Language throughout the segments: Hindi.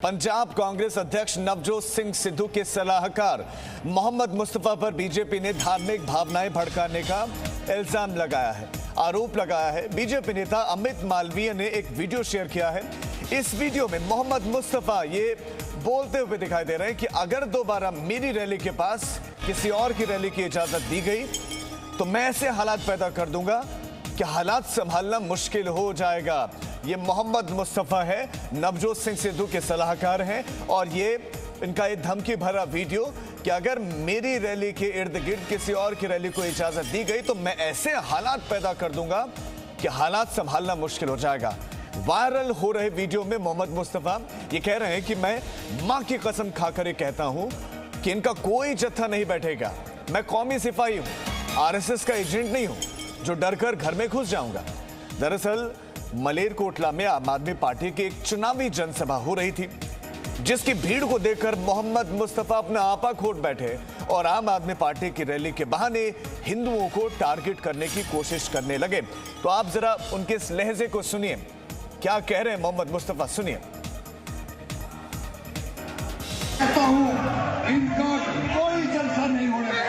पंजाब कांग्रेस अध्यक्ष नवजोत सिंह सिद्धू के सलाहकार मोहम्मद मुस्तफा पर बीजेपी ने धार्मिक भावनाएं भड़काने का इल्जाम लगाया है, आरोप लगाया है। बीजेपी नेता अमित मालवीय ने एक वीडियो शेयर किया है। इस वीडियो में मोहम्मद मुस्तफा ये बोलते हुए दिखाई दे रहे हैं कि अगर दोबारा मेरी रैली के पास किसी और की रैली की इजाजत दी गई तो मैं ऐसे हालात पैदा कर दूंगा कि हालात संभालना मुश्किल हो जाएगा। ये मोहम्मद मुस्तफा है, नवजोत सिंह सिद्धू के सलाहकार हैं, और ये इनका एक धमकी भरा वीडियो कि अगर मेरी रैली के इर्द गिर्द किसी और की रैली को इजाजत दी गई तो मैं ऐसे हालात पैदा कर दूंगा कि हालात संभालना मुश्किल हो जाएगा। वायरल हो रहे वीडियो में मोहम्मद मुस्तफा ये कह रहे हैं कि मैं मां की कसम खाकर ये कहता हूं कि इनका कोई जत्था नहीं बैठेगा। मैं कौमी सिपाही हूं, आरएसएस का एजेंट नहीं हूं जो डरकर घर में घुस जाऊंगा। दरअसल मलेरकोटला में आम आदमी पार्टी की एक चुनावी जनसभा हो रही थी, जिसकी भीड़ को देखकर मोहम्मद मुस्तफा अपना आपा खोट बैठे और आम आदमी पार्टी की रैली के बहाने हिंदुओं को टारगेट करने की कोशिश करने लगे। तो आप जरा उनके इस लहजे को सुनिए, क्या कह रहे हैं मोहम्मद मुस्तफा, सुनिए। कहता हूं इनका कोई जलसा नहीं होने वाला।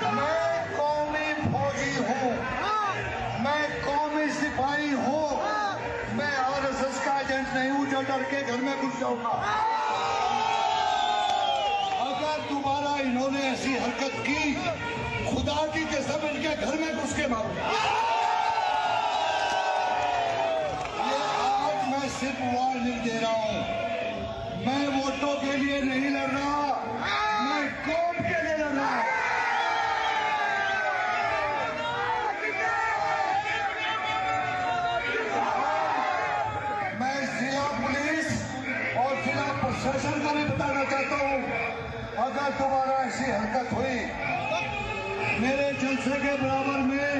मैं कौमी फौजी हूं, मैं कौमी सिपाही हूं, मैं आरएसएस का एजेंट नहीं हूं जो डर के घर में घुस जाऊंगा। अगर दोबारा इन्होंने ऐसी हरकत की, खुदा की कसम इनके घर में घुस के मारूंगा। ये आज मैं सिर्फ वार्निंग दे रहा हूं। मैं वोटों के लिए नहीं लड़ रहा, मैं कौम के लिए लड़ रहा हूं। मैं जिला पुलिस और जिला प्रशासन को भी बताना चाहता हूं, अगर दोबारा ऐसी हरकत हुई, मेरे जलसे के बराबर में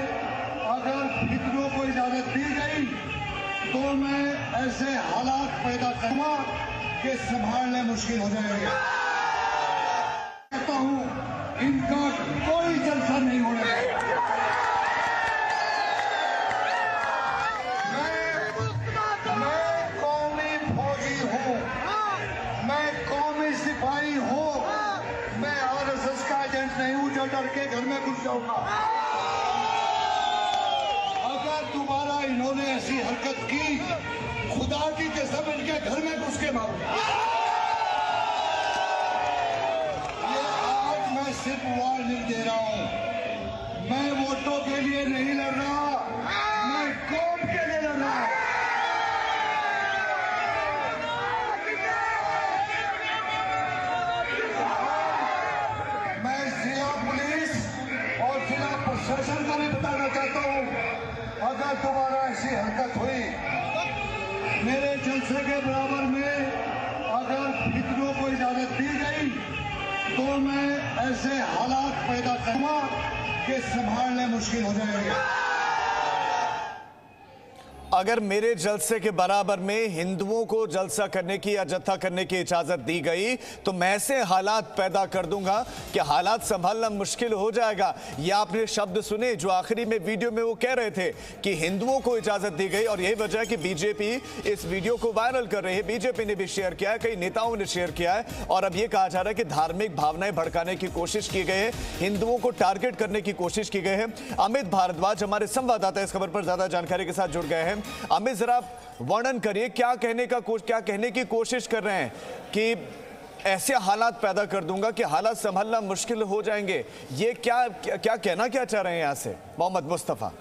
अगर फितनों को इजाजत दी गई तो मैं ऐसे हालात पैदा करूंगा कि संभालने मुश्किल हो जाएगा। कहता हूं इनका कोई जलसा नहीं होने वाला। मैं कौमी फौजी हूं, मैं कौमी सिपाही हूं, मैं आरएसएस का एजेंट नहीं हूं जो डर के घर में घुस जाऊंगा। अगर दोबारा इन्होंने ऐसी हरकत की, खुदा की कसम इनके घर में घुस के मारूंगा। ये आज मैं सिर्फ वार्निंग दे रहा हूं। मैं वोटों के लिए नहीं लड़ रहा, मैं कौम के लिए लड़ रहा हूं। मैं जिला पुलिस और जिला प्रशासन को भी बताना चाहता हूं, अगर दोबारा ऐसी हरकत हुई, मेरे जलसे के बराबर में अगर फितनों को इजाजत दी गई तो मैं ऐसे हालात पैदा करूंगा कि संभालने मुश्किल हो जाएगा। अगर मेरे जलसे के बराबर में हिंदुओं को जलसा करने की या जत्था करने की इजाजत दी गई तो मैं ऐसे हालात पैदा कर दूंगा कि हालात संभालना मुश्किल हो जाएगा। ये आपने शब्द सुने जो आखिरी में वीडियो में वो कह रहे थे कि हिंदुओं को इजाजत दी गई, और यही वजह है कि बीजेपी इस वीडियो को वायरल कर रही है। बीजेपी ने भी शेयर किया है, कई नेताओं ने शेयर किया है, और अब ये कहा जा रहा है कि धार्मिक भावनाएं भड़काने की कोशिश की गई है, हिंदुओं को टारगेट करने की कोशिश की गई है। अमित भारद्वाज हमारे संवाददाता इस खबर पर ज्यादा जानकारी के साथ जुड़ गए हैं। अमित, जरा वर्णन करिए क्या कहने की कोशिश कर रहे हैं कि ऐसे हालात पैदा कर दूंगा कि हालात संभालना मुश्किल हो जाएंगे। ये क्या कहना चाह रहे हैं यहां से मोहम्मद मुस्तफा?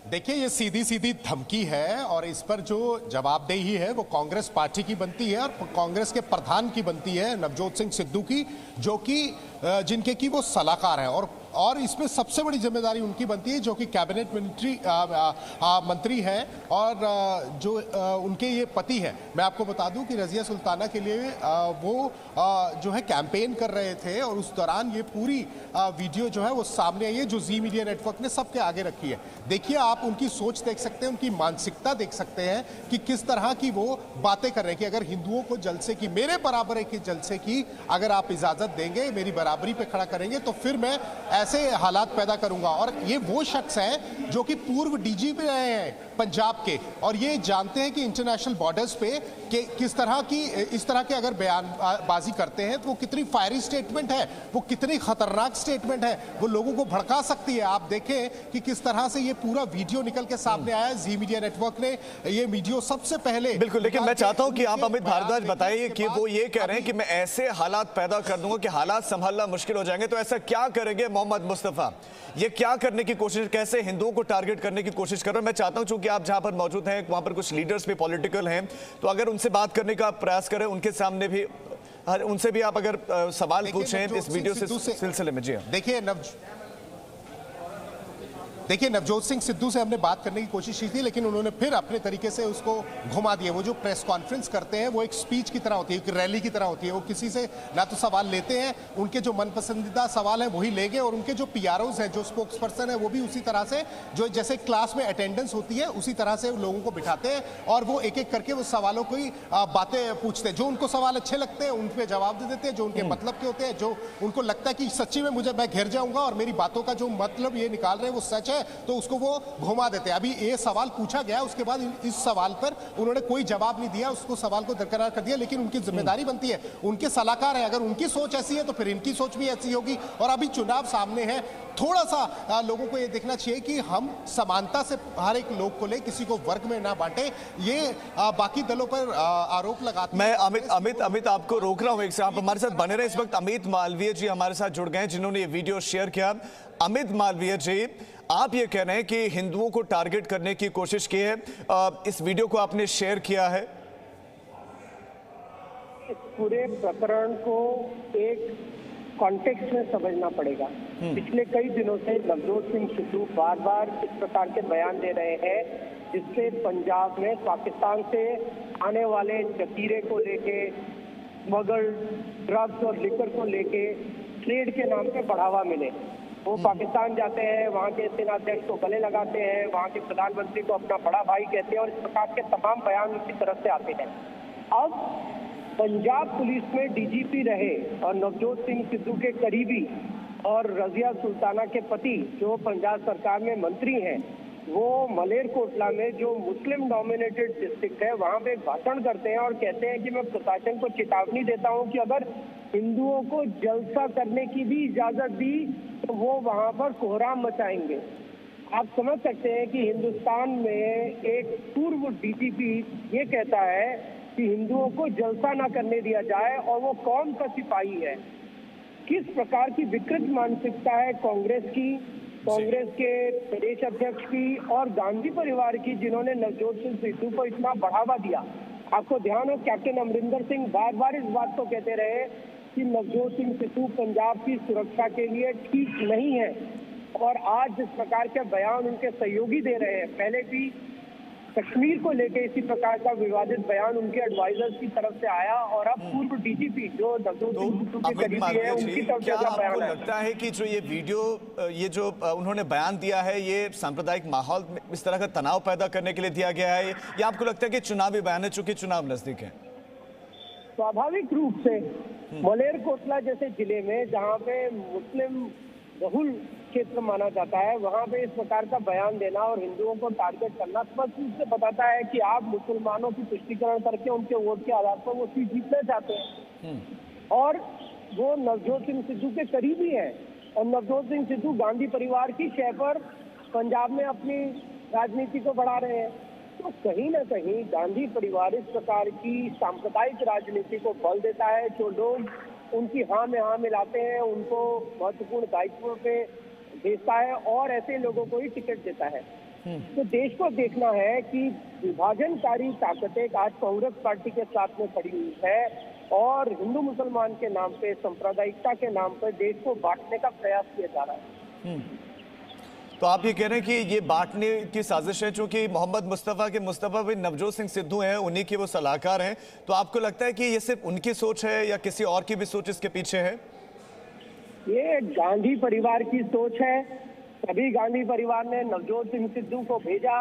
देखिए, ये सीधी सीधी धमकी है और इस पर जो जवाबदेही है वो कांग्रेस पार्टी की बनती है और कांग्रेस के प्रधान की बनती है, नवजोत सिंह सिद्धू की, जो कि जिनके की वो सलाहकार है, और इसमें सबसे बड़ी जिम्मेदारी उनकी बनती है जो कि कैबिनेट मंत्री हैं और जो उनके ये पति हैं। मैं आपको बता दूं कि रजिया सुल्ताना के लिए वो जो है कैंपेन कर रहे थे, और उस दौरान ये पूरी वीडियो जो है वो सामने आई है, जो जी मीडिया नेटवर्क ने सबके आगे रखी है। देखिए, आप उनकी सोच देख सकते हैं, उनकी मानसिकता देख सकते हैं कि किस तरह की वो बातें कर रहे हैं कि अगर हिंदुओं को जलसे की, मेरे बराबर के जलसे की अगर आप इजाजत देंगे, मेरी बराबरी पे खड़ा करेंगे तो फिर मैं ऐसे हालात पैदा करूंगा। और ये वो शख्स है जो कि पूर्व डीजीपी रहे हैं पंजाब के, और ये जानते हैं कि इंटरनेशनल बॉर्डर्स पे किस तरह की इस तरह के अगर बयानबाजी करते हैं तो वो कितनी फायरी स्टेटमेंट है, वो कितनी खतरनाक स्टेटमेंट है, वो लोगों को भड़का सकती है। आप देखें कि किस तरह से ये पूरा वीडियो निकल के सामने आया। जी मीडिया नेटवर्क ने ये वीडियो सबसे पहले बिल्कुल, लेकिन मैं चाहता हूं कि आप अमित भारद्वाज बताइए कि वो ये कह रहे हैं कि मैं ऐसे हालात पैदा कर दूंगा कि हालात संभालना मुश्किल हो जाएंगे, तो ऐसा क्या करेंगे मोहम्मद मुस्तफा? ये क्या करने की कोशिश, कैसे हिंदुओं को टारगेट करने की कोशिश कर रहे हैं? मैं चाहता हूं चूंकि आप जहां पर मौजूद हैं वहां पर कुछ लीडर्स भी पॉलिटिकल हैं, तो अगर उनसे बात करने का प्रयास करें, उनके सामने भी उनसे भी आप अगर सवाल पूछें इस वीडियो से सिलसिले में। जी देखिए नवजोत सिंह सिद्धू से हमने बात करने की कोशिश की थी, लेकिन उन्होंने फिर अपने तरीके से उसको घुमा दिया। वो जो प्रेस कॉन्फ्रेंस करते हैं वो एक स्पीच की तरह होती है, एक रैली की तरह होती है। वो किसी से ना तो सवाल लेते हैं, उनके जो मनपसंदीदा सवाल है वही लेंगे, और उनके जो पीआरओज हैं, जो स्पोक्स पर्सन है, वो भी उसी तरह से जो जैसे क्लास में अटेंडेंस होती है उसी तरह से लोगों को बिठाते हैं, और वो एक एक करके वो सवालों की बातें पूछते हैं। जो उनको सवाल अच्छे लगते हैं उन पर जवाब दे देते हैं, जो उनके मतलब के होते हैं, जो उनको लगता है कि सच्ची में मैं घिर जाऊंगा और मेरी बातों का जो मतलब ये निकाल रहे हैं वो सच है, तो उसको वो घुमा देते हैं। अभी ये सवाल पूछा गया, उसके बाद इस सवाल पर उन्होंने कोई जवाब नहीं दिया, उसको सवाल को बरकरार कर दिया। लेकिन उनकी जिम्मेदारी बनती है, उनके सलाहकार है, अगर उनकी सोच ऐसी है तो फिर इनकी सोच भी ऐसी होगी। और अभी चुनाव सामने है, थोड़ा सा लोगों को ये देखना चाहिए कि हम समानता से हर एक लोग को ले, किसी को वर्ग में ना बांटे। ये बाकी दलों पर आरोप लगाते। मैं अमित आपको रोक रहा हूं एक से, आप हमारे साथ बने रहे। इस वक्त अमित मालवीय जी हमारे साथ जुड़ गए हैं, जिन्होंने ये वीडियो शेयर किया। अमित मालवीय जी, आप ये कह रहे हैं कि हिंदुओं को टारगेट करने की कोशिश की है, इस वीडियो को आपने शेयर किया है। इस पूरे प्रकरण को एक कॉन्टेक्स्ट में समझना पड़ेगा। पिछले कई दिनों से नवजोत सिंह सिद्धू बार बार इस प्रकार के बयान दे रहे हैं, जिससे पंजाब में पाकिस्तान से आने वाले जखीरे को लेके, स्मगल ड्रग्स और लिकर को लेके ट्रेड के नाम पे बढ़ावा मिले। वो पाकिस्तान जाते हैं, वहाँ के सेनाध्यक्ष को गले लगाते हैं, वहाँ के प्रधानमंत्री को अपना बड़ा भाई कहते हैं, और इस प्रकार के तमाम बयान उनकी तरफ से आते हैं। अब पंजाब पुलिस में डीजीपी रहे और नवजोत सिंह सिद्धू के करीबी और रजिया सुल्ताना के पति जो पंजाब सरकार में मंत्री हैं, वो मलेरकोटला में जो मुस्लिम डोमिनेटेड डिस्ट्रिक्ट है वहाँ पे एक भाषण करते हैं और कहते हैं कि मैं प्रशासन को चेतावनी देता हूँ कि अगर हिंदुओं को जलसा करने की भी इजाजत दी तो वो वहाँ पर कोहराम मचाएंगे। आप समझ सकते हैं कि हिंदुस्तान में एक पूर्व डीजीपी ये कहता है कि हिंदुओं को जलसा ना करने दिया जाए, और वो कौन सा सिपाही है? किस प्रकार की विकृत मानसिकता है कांग्रेस की, कांग्रेस के प्रदेश अध्यक्ष की और गांधी परिवार की, जिन्होंने नवजोत सिंह सिद्धू को इतना बढ़ावा दिया। आपको ध्यान हो, कैप्टन अमरिंदर सिंह बार बार इस बात को कहते रहे कि नवजोत सिंह सिद्धू पंजाब की सुरक्षा के लिए ठीक नहीं है, और आज जिस प्रकार के बयान उनके सहयोगी दे रहे हैं, पहले भी कश्मीर को लेकर इसी प्रकार का विवादित बयान उनके एडवाइजर्स की तरफ से आया, और अब पूर्व डीजीपी जो नवजोत सिंह सिद्धू के करीबी है उनकी तरफ से बयान आया। आपको लगता है कि जो ये वीडियो, ये जो उन्होंने बयान दिया है, ये सांप्रदायिक माहौल में इस तरह का तनाव पैदा करने के लिए दिया गया है, या आपको लगता है कि चुनावी बयान है चूंकि चुनाव नजदीक है? स्वाभाविक रूप से मलेरकोटला जैसे जिले में जहाँ पे मुस्लिम बहुल क्षेत्र माना जाता है, वहाँ पे इस प्रकार का बयान देना और हिंदुओं को टारगेट करना स्पष्ट रूप से बताता है कि आप मुसलमानों की तुष्टीकरण करके उनके वोट के आधार पर वो सीट जीतना चाहते हैं। और वो नवजोत सिंह सिद्धू के करीबी है, और नवजोत सिंह सिद्धू गांधी परिवार की शय पर पंजाब में अपनी राजनीति को बढ़ा रहे हैं। तो कहीं ना कहीं गांधी परिवार इस प्रकार की सांप्रदायिक राजनीति को बल देता है। जो लोग उनकी हाँ में हाँ मिलाते हैं उनको महत्वपूर्ण दायित्व पे भेजता है, और ऐसे लोगों को ही टिकट देता है। तो देश को देखना है कि विभाजनकारी ताकतें आज कांग्रेस पार्टी के साथ में खड़ी हुई है, और हिंदू मुसलमान के नाम पे, सांप्रदायिकता के नाम पर देश को बांटने का प्रयास किया जा रहा है। तो आप ये कह रहे हैं कि ये बांटने की साजिश है, चूंकि मोहम्मद मुस्तफा भी नवजोत सिंह सिद्धू हैं, उन्हीं के वो सलाहकार हैं, तो आपको लगता है कि ये सिर्फ उनकी सोच है या किसी और की भी सोच इसके पीछे है? ये गांधी परिवार की सोच है। तभी गांधी परिवार ने नवजोत सिंह सिद्धू को भेजा।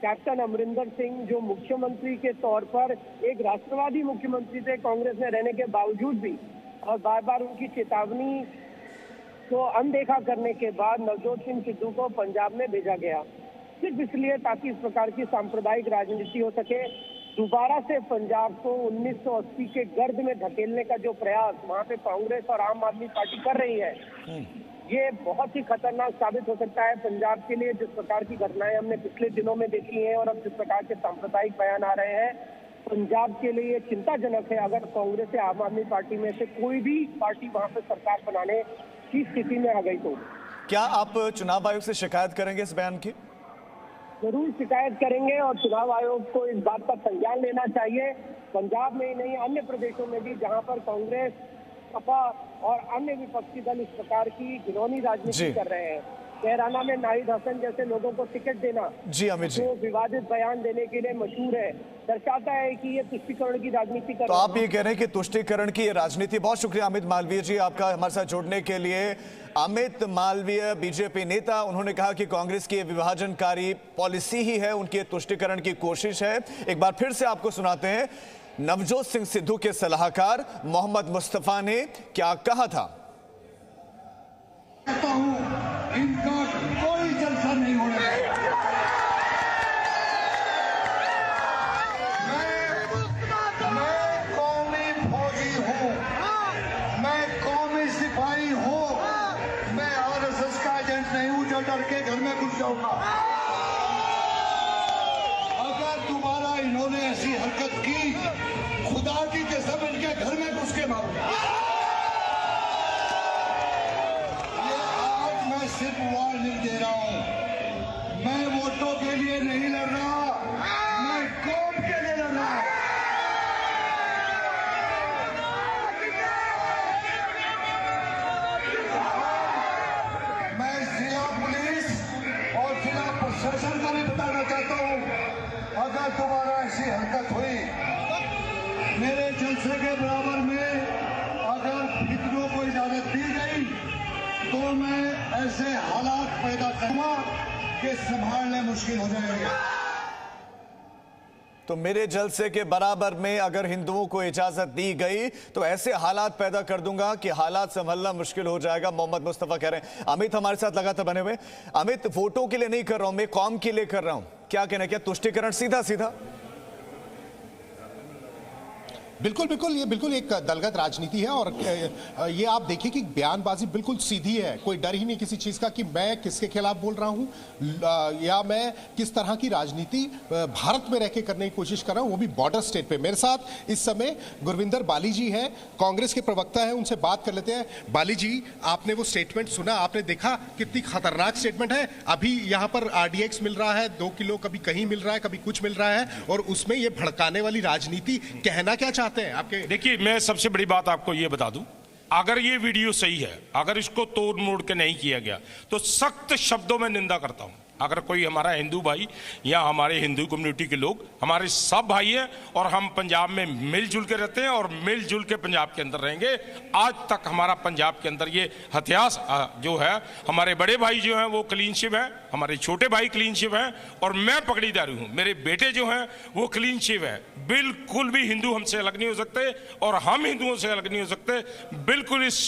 कैप्टन अमरिंदर सिंह जो मुख्यमंत्री के तौर पर एक राष्ट्रवादी मुख्यमंत्री थे कांग्रेस में रहने के बावजूद भी, और बार बार उनकी चेतावनी को अनदेखा करने के बाद नवजोत सिंह सिद्धू को पंजाब में भेजा गया, सिर्फ इसलिए ताकि इस प्रकार की सांप्रदायिक राजनीति हो सके। दोबारा से पंजाब को 1980 के गर्द में धकेलने का जो प्रयास वहां पे कांग्रेस और आम आदमी पार्टी कर रही है, ये बहुत ही खतरनाक साबित हो सकता है पंजाब के लिए। जिस प्रकार की घटनाएं हमने पिछले दिनों में देखी हैं और अब जिस प्रकार के सांप्रदायिक बयान आ रहे हैं, पंजाब के लिए चिंताजनक है। अगर कांग्रेस या आम आदमी पार्टी में से कोई भी पार्टी वहां पे सरकार बनाने की स्थिति में आ गई तो क्या आप चुनाव आयोग से शिकायत करेंगे इस बयान की? जरूर शिकायत करेंगे और चुनाव आयोग को इस बात का संज्ञान लेना चाहिए। पंजाब में ही नहीं, अन्य प्रदेशों में भी जहां पर कांग्रेस, सपा और अन्य विपक्षी दल इस प्रकार की घिनौनी राजनीति कर रहे हैं। कैराना में नाहिद हसन जैसे लोगों को टिकट देना, जी अमित जी, जो विवादित बयान देने के लिए मशहूर है, दर्शाता है कि ये तुष्टीकरण की राजनीति कर तो आप ये कह रहे हैं कि तुष्टीकरण की ये राजनीति। बहुत शुक्रिया अमित मालवीय जी आपका हमारे साथ जुड़ने के लिए। अमित मालवीय बीजेपी नेता, उन्होंने कहा कि कांग्रेस की विभाजनकारी पॉलिसी ही है, उनकी तुष्टीकरण की कोशिश है। एक बार फिर से आपको सुनाते हैं नवजोत सिंह सिद्धू के सलाहकार मोहम्मद मुस्तफा ने क्या कहा था। कहता हूं, इनका कोई जलसा नहीं होने देगा। मैं कौमी फौजी हूं, मैं कौमी सिपाही हूं, मैं आरएसएस का एजेंट नहीं हूं जो डर के घर में घुस जाऊंगा। अगर दोबारा इन्होंने ऐसी हरकत की, खुदा की कसम इनके घर में घुस के मारूंगा। सिर्फ वार्निंग दे रहा हूं, मैं वोटों के लिए नहीं लड़ रहा, मैं कौम के लिए लड़ रहा हूं। मैं जिला पुलिस और जिला प्रशासन को भी बताना चाहता हूं, अगर दोबारा ऐसी हरकत हुई, मेरे जलसे के बराबर में अगर फितरों को इजाजत दी गई तो मैं ऐसे हालात पैदा करूंगा कि संभालने मुश्किल हो जाएंगे। तो मेरे जलसे के बराबर में अगर हिंदुओं को इजाजत दी गई तो ऐसे हालात पैदा कर दूंगा कि हालात संभलना मुश्किल हो जाएगा, मोहम्मद मुस्तफा कह रहे हैं। अमित हमारे साथ लगातार बने हुए। अमित, वोटों के लिए नहीं कर रहा हूं, मैं कौम के लिए कर रहा हूं, क्या कहना, क्या तुष्टीकरण सीधा सीधा? बिल्कुल बिल्कुल, ये बिल्कुल एक दलगत राजनीति है। और ये आप देखिए कि बयानबाजी बिल्कुल सीधी है, कोई डर ही नहीं किसी चीज का कि मैं किसके खिलाफ बोल रहा हूं या मैं किस तरह की राजनीति भारत में रहकर करने की कोशिश कर रहा हूं, वो भी बॉर्डर स्टेट पे। मेरे साथ इस समय गुरविंदर बाली जी हैं, कांग्रेस के प्रवक्ता हैं, उनसे बात कर लेते हैं। बाली जी, आपने वो स्टेटमेंट सुना, आपने देखा कितनी खतरनाक स्टेटमेंट है। अभी यहां पर RDX मिल रहा है 2 किलो, कभी कहीं मिल रहा है, कभी कुछ मिल रहा है, और उसमें ये भड़काने वाली राजनीति। कहना क्या चाहते हैं आपके? देखिए, मैं सबसे बड़ी बात आपको ये बता दूं, अगर ये वीडियो सही है, अगर इसको तोड़ मोड़ के नहीं किया गया तो सख्त शब्दों में निंदा करता हूं। अगर कोई हमारा हिंदू भाई या हमारे हिंदू कम्युनिटी के लोग, हमारे सब भाई हैं और हम पंजाब में मिलजुल के रहते हैं और मिलजुल के पंजाब के अंदर रहेंगे। आज तक हमारा पंजाब के अंदर ये इतिहास जो है, हमारे बड़े भाई जो हैं वो क्लीन शिप हैं, हमारे छोटे भाई क्लीन शिप हैं और मैं पकड़ीदारी हूं, मेरे बेटे जो हैं वो क्लीन शिप है। बिल्कुल भी हिंदू हमसे अलग नहीं हो सकते और हम हिंदुओं से अलग नहीं हो सकते। बिल्कुल इस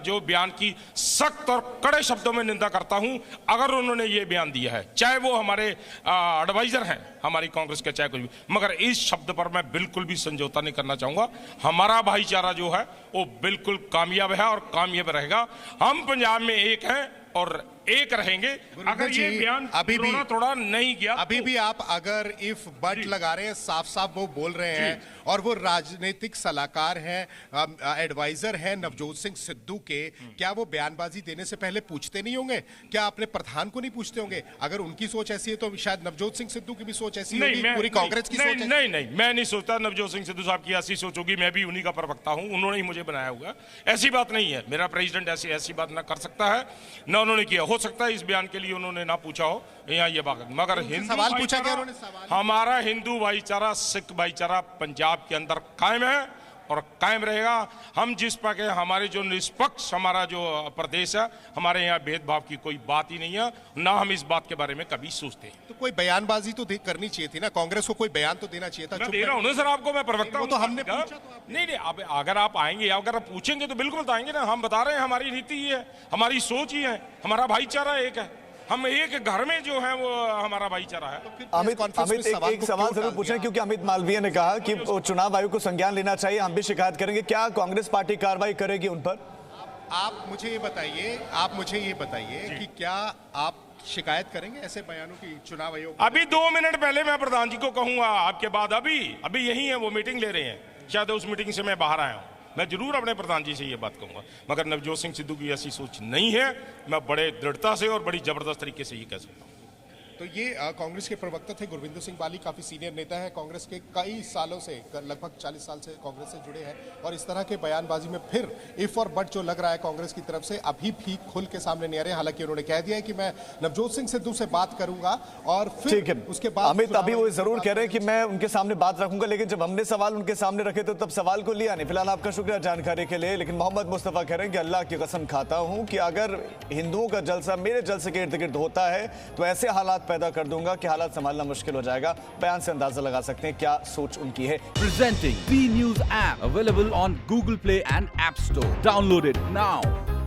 जो बयान की सख्त और कड़े शब्दों में निंदा करता हूं। अगर उन्होंने ये बयान दिया है, चाहे वो हमारे एडवाइजर हैं हमारी कांग्रेस के, चाहे कुछ भी, मगर इस शब्द पर मैं बिल्कुल भी समझौता नहीं करना चाहूंगा। हमारा भाईचारा जो है वो बिल्कुल कामयाब है और कामयाब रहेगा। हम पंजाब में एक हैं और एक रहेंगे। अगर ये बयान अभी भी थोड़ा नहीं किया, अभी भी आप अगर इफ बट लगा रहे हैं, साफ साफ वो बोल रहे हैं, और वो राजनीतिक सलाहकार हैं, एडवाइजर हैं नवजोत सिंह सिद्धू के, क्या वो बयानबाजी देने से पहले पूछते नहीं होंगे? क्या अपने प्रधान को नहीं पूछते होंगे? अगर उनकी सोच ऐसी है तो शायद नवजोत सिंह सिद्धू की भी सोच ऐसी होगी, पूरी कांग्रेस की सोच। नहीं, मैं नहीं सोचता नवजोत सिंह सिद्धू साहब की ऐसी सोच होगी। मैं भी उन्हीं का प्रवक्ता हूं, उन्होंने ही मुझे बनाया हुआ। ऐसी बात नहीं है, मेरा प्रेसिडेंट ऐसी बात ना कर सकता है, ना उन्होंने किया। हो सकता है इस बयान के लिए उन्होंने ना पूछा हो यहाँ ये बात, मगर हिंदू सवाल पूछा क्या उन्होंने? सवाल, हमारा हिंदू भाईचारा, सिख भाईचारा पंजाब के अंदर कायम है और कायम रहेगा। हम जिस प्रकार हमारे जो निष्पक्ष हमारा जो प्रदेश है, हमारे यहाँ भेदभाव की कोई बात ही नहीं है, ना हम इस बात के बारे में कभी सोचते हैं। तो कोई बयानबाजी तो करनी चाहिए थी ना, कांग्रेस को कोई बयान तो देना चाहिए था। मैं दे रहा हूं ना सर आपको, मैं प्रवक्ता वो हूं। तो हमने पूछा तो आपने। नहीं अब अगर आप आएंगे, अगर आप पूछेंगे तो बिल्कुल बताएंगे ना। हम बता रहे हैं हमारी नीति ही है, हमारी सोच ही है, हमारा भाईचारा एक है, हम एक घर में जो है वो हमारा भाईचारा है। अमित एक सवाल जरूर पूछें, क्योंकि अमित मालवीय ने कहा कि वो चुनाव आयोग को संज्ञान लेना चाहिए, हम भी शिकायत करेंगे। क्या कांग्रेस पार्टी कार्रवाई करेगी उन पर? आप मुझे ये बताइए कि क्या आप शिकायत करेंगे ऐसे बयानों की चुनाव आयोग? अभी 2 मिनट पहले मैं प्रधान जी को कहूंगा आपके बाद, अभी यही है, वो मीटिंग ले रहे हैं, शायद उस मीटिंग से मैं बाहर आया हूं। मैं जरूर अपने प्रधान जी से ये बात कहूंगा, मगर नवजोत सिंह सिद्धू की ऐसी सोच नहीं है। मैं बड़े दृढ़ता से और बड़ी जबरदस्त तरीके से ये कह सकता हूं। तो ये कांग्रेस के प्रवक्ता थे गुरविंदर सिंह बाली, काफी सीनियर नेता है कांग्रेस के, कई सालों से, लगभग 40 साल से कांग्रेस से जुड़े हैं, और इस तरह के बयानबाजी में फिर इफ और बट जो लग रहा है कांग्रेस की तरफ से अभी भी खुल के सामने नहीं आ रहे। हालांकि उन्होंने कह दिया है कि मैं नवजोत सिंह सिद्धू से बात करूंगा और फिर उसके बाद अमित अभी वो जरूर कह रहे हैं कि मैं उनके सामने बात रखूंगा, लेकिन जब हमने सवाल उनके सामने रखे तो तब सवाल को लिया नहीं। फिलहाल आपका शुक्रिया जानकारी के लिए। लेकिन मोहम्मद मुस्तफा कह रहे हैं कि अल्लाह की कसम खाता हूं कि अगर हिंदुओं का जलसा मेरे जलसे के इर्द गिर्द होता है तो ऐसे हालात पैदा कर दूंगा कि हालात संभालना मुश्किल हो जाएगा। बयान से अंदाजा लगा सकते हैं क्या सोच उनकी है। Presenting B News app available on Google Play and App Store. Download it now.